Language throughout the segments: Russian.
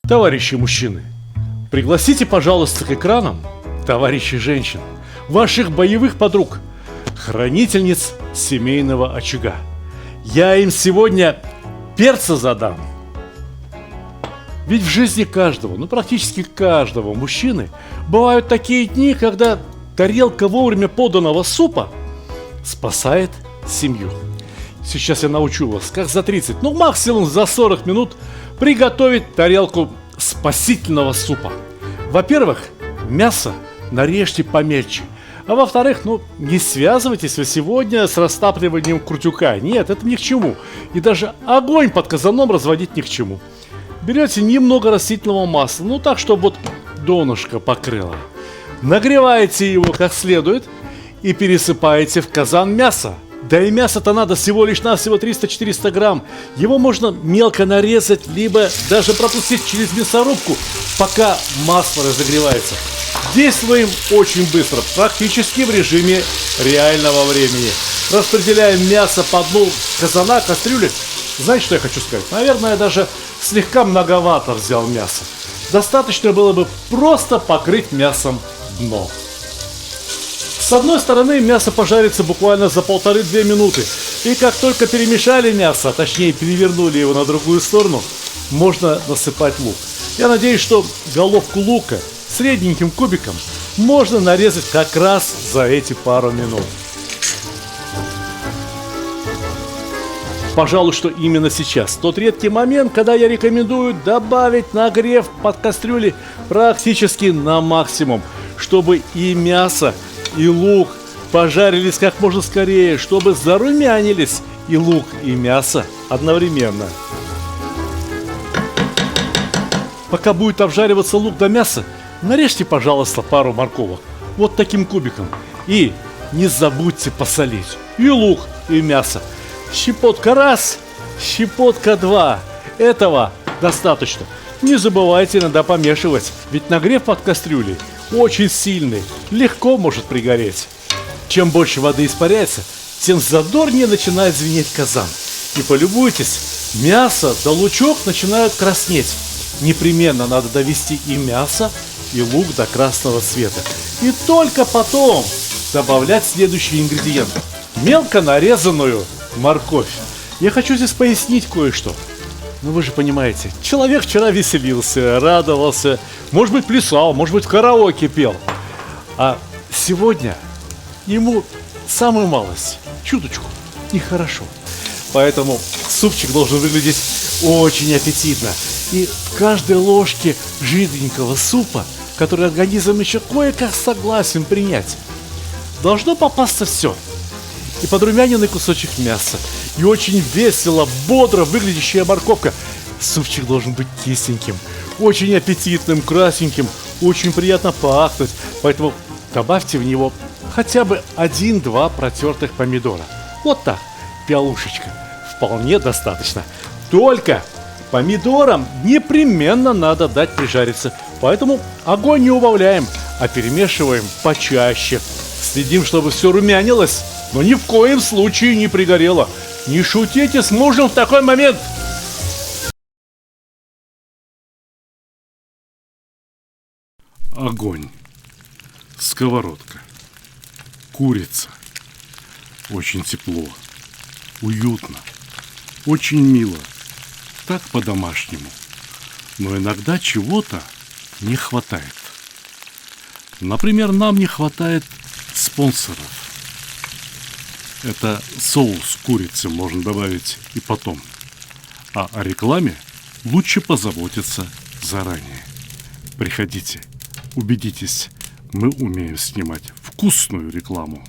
Товарищи мужчины, пригласите, пожалуйста, к экранам товарищей женщин, ваших боевых подруг, хранительниц семейного очага. Я им сегодня перца задам. Ведь в жизни каждого, практически каждого мужчины бывают такие дни, когда тарелка вовремя поданного супа спасает семью. Сейчас я научу вас, как за 30, максимум за 40 минут приготовить тарелку спасительного супа. Во-первых, мясо нарежьте помельче. А во-вторых, не связывайтесь вы сегодня с растапливанием куртюка. Нет, это ни к чему. И даже огонь под казаном разводить ни к чему. Берете немного растительного масла, так, чтобы донышко покрыло. Нагреваете его как следует и пересыпаете в казан мясо. Да и мясо-то надо всего лишь навсего 300-400 грамм. Его можно мелко нарезать, либо даже пропустить через мясорубку, пока масло разогревается. Действуем очень быстро, практически в режиме реального времени. Распределяем мясо по дну казана, кастрюли. Знаете, что я хочу сказать? Наверное, я даже слегка многовато взял мяса. Достаточно было бы просто покрыть мясом дно. С одной стороны мясо пожарится буквально за 1,5-2 минуты. И как только перемешали мясо, точнее перевернули его на другую сторону, можно насыпать лук. Я надеюсь, что головку лука средненьким кубиком можно нарезать как раз за эти пару минут. Пожалуй, что именно сейчас тот редкий момент, когда я рекомендую добавить нагрев под кастрюли практически на максимум, чтобы и мясо, и лук пожарились как можно скорее, чтобы зарумянились и лук, и мясо одновременно. Пока будет обжариваться лук да мясо, нарежьте, пожалуйста, пару морковок вот таким кубиком. И не забудьте посолить и лук, и мясо. Щепотка раз, щепотка два. Этого достаточно. Не забывайте иногда помешивать, ведь нагрев под кастрюлей очень сильный, легко может пригореть. Чем больше воды испаряется, тем задорнее начинает звенеть казан. И полюбуйтесь, мясо да лучок начинают краснеть. Непременно надо довести и мясо, и лук до красного цвета. И только потом добавлять следующий ингредиент. Мелко нарезанную морковь. Я хочу здесь пояснить кое-что. Вы же понимаете, человек вчера веселился, радовался, может быть плясал, может быть в караоке пел. А сегодня ему самую малость, чуточку, нехорошо. Поэтому супчик должен выглядеть очень аппетитно. И в каждой ложке жиденького супа, который организм еще кое-как согласен принять, должно попасться все. И подрумяненный кусочек мяса, и очень весело, бодро выглядящая морковка. Супчик должен быть кисленьким, очень аппетитным, красненьким, очень приятно пахнуть. Поэтому добавьте в него хотя бы 1-2 протертых помидора. Вот так, пиалушечка, вполне достаточно. Только помидорам непременно надо дать прижариться. Поэтому огонь не убавляем, а перемешиваем почаще. Следим, чтобы все румянилось, но ни в коем случае не пригорело. Не шутите с мужем в такой момент. Огонь, сковородка, курица. Очень тепло, уютно, очень мило, так по-домашнему. Но иногда чего-то не хватает. Например, нам не хватает спонсоров. Это соус курицы можно добавить и потом. А о рекламе лучше позаботиться заранее. Приходите, убедитесь, мы умеем снимать вкусную рекламу.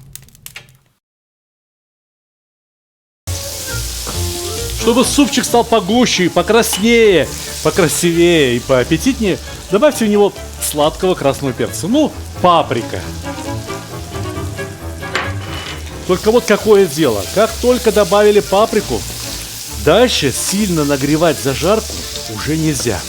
Чтобы супчик стал погуще, покраснее, покрасивее и поаппетитнее, добавьте в него сладкого красного перца. Паприка. Только вот какое дело. Как только добавили паприку, дальше сильно нагревать зажарку уже нельзя.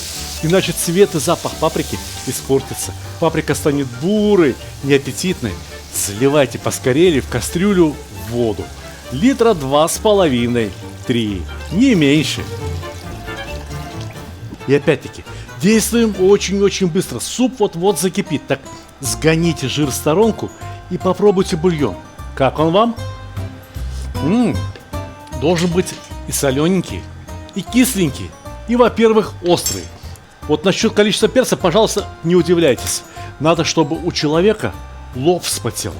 Иначе цвет и запах паприки испортится. Паприка станет бурой, неаппетитной. Заливайте поскорее в кастрюлю воду. 2,5 литра, 3, не меньше. И опять-таки, действуем очень-очень быстро. Суп вот-вот закипит. Так сгоните жир в сторонку и попробуйте бульон. Как он вам? Должен быть и солененький, и кисленький, и, во-первых, острый. Вот насчет количества перца, пожалуйста, не удивляйтесь. Надо, чтобы у человека лоб вспотел.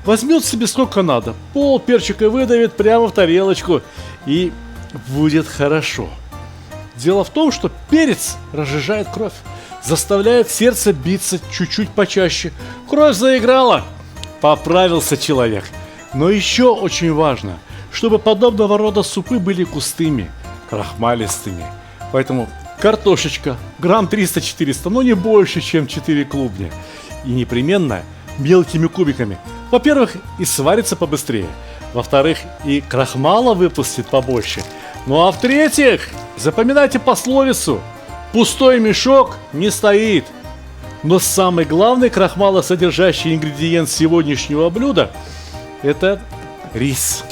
Возьмет себе сколько надо, пол перчика выдавит прямо в тарелочку, и будет хорошо. Дело в том, что перец разжижает кровь, заставляет сердце биться чуть-чуть почаще. Кровь заиграла, поправился человек. Но еще очень важно, чтобы подобного рода супы были густыми, крахмалистыми. Поэтому картошечка, грамм 300-400, но не больше, чем 4 клубня. И непременно мелкими кубиками. Во-первых, и сварится побыстрее. Во-вторых, и крахмала выпустит побольше. Ну а в-третьих, запоминайте пословицу: пустой мешок не стоит. Но самый главный крахмалосодержащий ингредиент сегодняшнего блюда — это рис.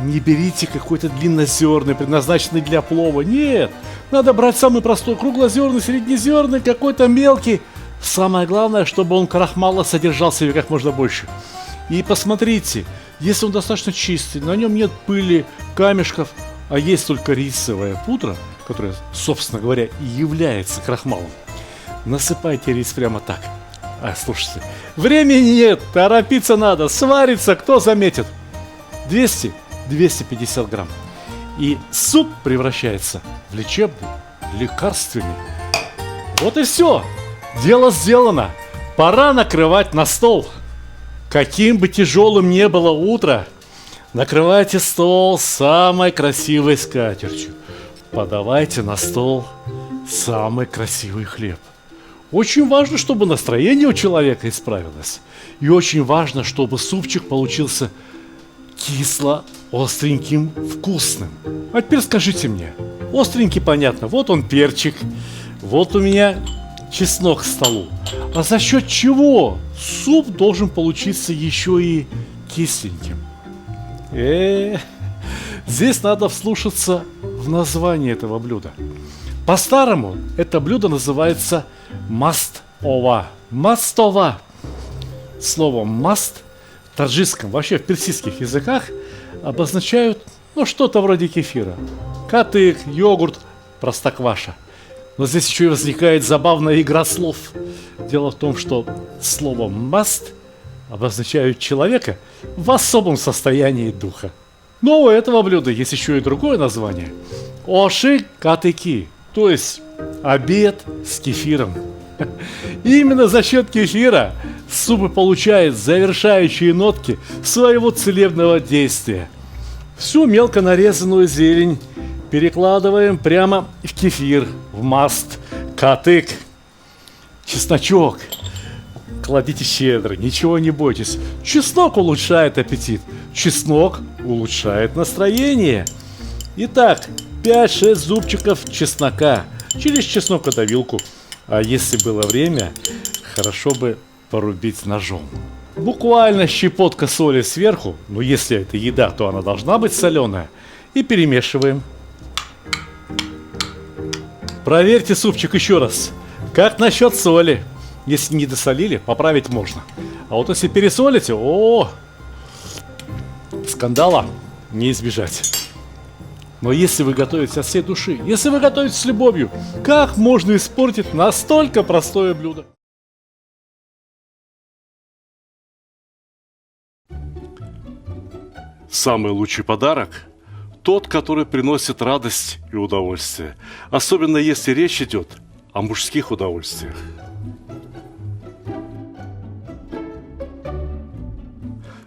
Не берите какой-то длиннозерный, предназначенный для плова. Нет, надо брать самый простой, круглозерный, среднезерный, какой-то мелкий. Самое главное, чтобы он крахмала содержал в себе как можно больше. И посмотрите, если он достаточно чистый, на нем нет пыли, камешков, а есть только рисовая пудра, которая, собственно говоря, и является крахмалом, насыпайте рис прямо так. Слушайте, времени нет, торопиться надо, сварится, кто заметит. 200-250 грамм. И суп превращается в лечебный, лекарственный. Вот и все. Дело сделано. Пора накрывать на стол. Каким бы тяжелым ни было утро, накрывайте стол самой красивой скатертью. Подавайте на стол самый красивый хлеб. Очень важно, чтобы настроение у человека исправилось. И очень важно, чтобы супчик получился кисло-остреньким, вкусным. А теперь скажите мне, остренький, понятно, вот он перчик, вот у меня чеснок к столу. А за счет чего суп должен получиться еще и кисленьким? Здесь надо вслушаться в название этого блюда. По-старому это блюдо называется мастова. Мастова. Слово маст в таджикском, вообще в персидских языках обозначают что-то вроде кефира. Катык, йогурт, простокваша. Но здесь еще и возникает забавная игра слов. Дело в том, что слово маст обозначает человека в особом состоянии духа. Но у этого блюда есть еще и другое название. Оши катыки, то есть обед с кефиром. И именно за счет кефира суп получает завершающие нотки своего целебного действия. Всю мелко нарезанную зелень перекладываем прямо в кефир, в маст, катык, чесночок. Кладите щедро, ничего не бойтесь. Чеснок улучшает аппетит, чеснок улучшает настроение. Итак, 5-6 зубчиков чеснока через чеснокодавилку. А если было время, хорошо бы порубить ножом. Буквально щепотка соли сверху, но если это еда, то она должна быть соленая. И перемешиваем. Проверьте супчик еще раз. Как насчет соли? Если не досолили, поправить можно. А вот если пересолите, скандала не избежать. Но если вы готовите от всей души, если вы готовите с любовью, как можно испортить настолько простое блюдо? Самый лучший подарок – тот, который приносит радость и удовольствие. Особенно если речь идет о мужских удовольствиях.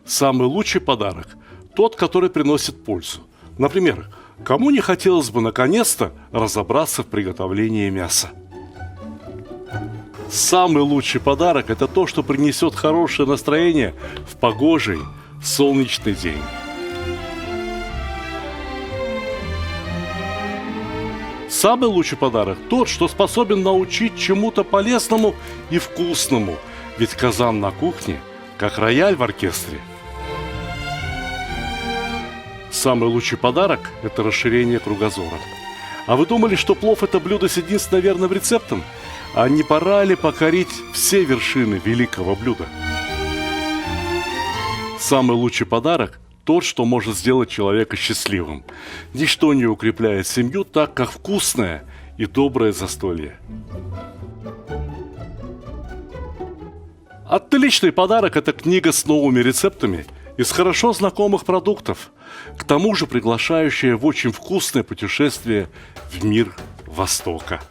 Самый лучший подарок – тот, который приносит пользу. Например, кому не хотелось бы наконец-то разобраться в приготовлении мяса? Самый лучший подарок – это то, что принесет хорошее настроение в погожий, солнечный день. Самый лучший подарок – тот, что способен научить чему-то полезному и вкусному, ведь казан на кухне, как рояль в оркестре. Самый лучший подарок – это расширение кругозора. А вы думали, что плов это блюдо с единственно верным рецептом? А не пора ли покорить все вершины великого блюда? Самый лучший подарок – тот, что может сделать человека счастливым. Ничто не укрепляет семью так, как вкусное и доброе застолье. Отличный подарок – это книга с новыми рецептами из хорошо знакомых продуктов, к тому же приглашающая в очень вкусное путешествие в мир Востока.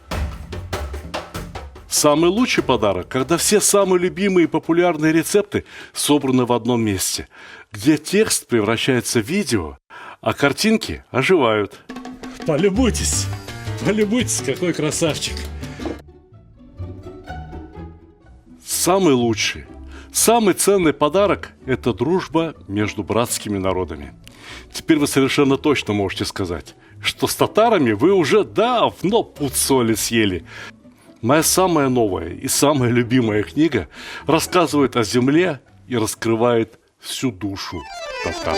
Самый лучший подарок, когда все самые любимые и популярные рецепты собраны в одном месте, где текст превращается в видео, а картинки оживают. Полюбуйтесь, какой красавчик. Самый лучший, самый ценный подарок – это дружба между братскими народами. Теперь вы совершенно точно можете сказать, что с татарами вы уже давно пуд соли съели. Моя самая новая и самая любимая книга рассказывает о земле и раскрывает всю душу татар.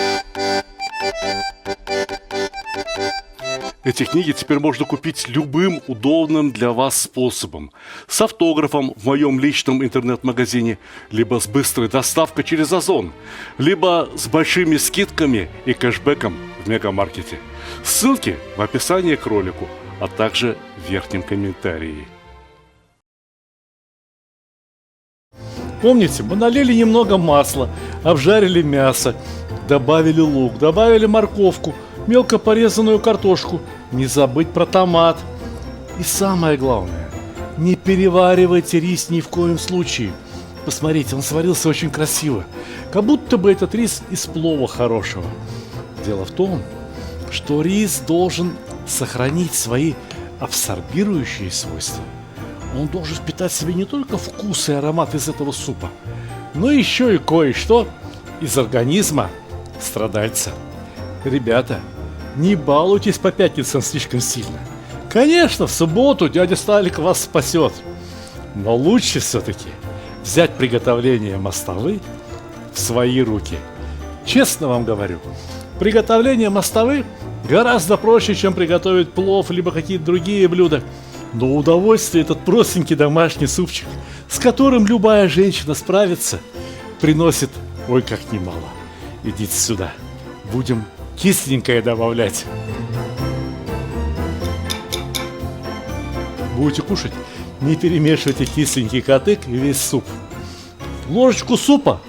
Эти книги теперь можно купить любым удобным для вас способом. С автографом в моем личном интернет-магазине, либо с быстрой доставкой через Озон, либо с большими скидками и кэшбэком в мегамаркете. Ссылки в описании к ролику, а также в верхнем комментарии. Помните, мы налили немного масла, обжарили мясо, добавили лук, добавили морковку, мелко порезанную картошку, не забыть про томат. И самое главное, не переваривайте рис ни в коем случае. Посмотрите, он сварился очень красиво, как будто бы этот рис из плова хорошего. Дело в том, что рис должен сохранить свои абсорбирующие свойства. Он должен впитать в себе не только вкус и аромат из этого супа, но еще и кое-что из организма страдальца. Ребята, не балуйтесь по пятницам слишком сильно. Конечно, в субботу дядя Сталик вас спасет. Но лучше все-таки взять приготовление мостовы в свои руки. Честно вам говорю, приготовление мостовы гораздо проще, чем приготовить плов либо какие-то другие блюда. Но удовольствие этот простенький домашний супчик, с которым любая женщина справится, приносит ой как немало. Идите сюда, будем кисленькое добавлять. Будете кушать, не перемешивайте кисленький катык и весь суп. Ложечку супа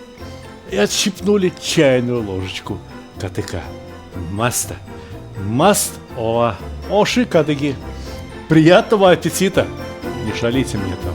и отщипнули чайную ложечку катыка. Маста. Маст оши кадыги. Приятного аппетита! Не шалите мне там.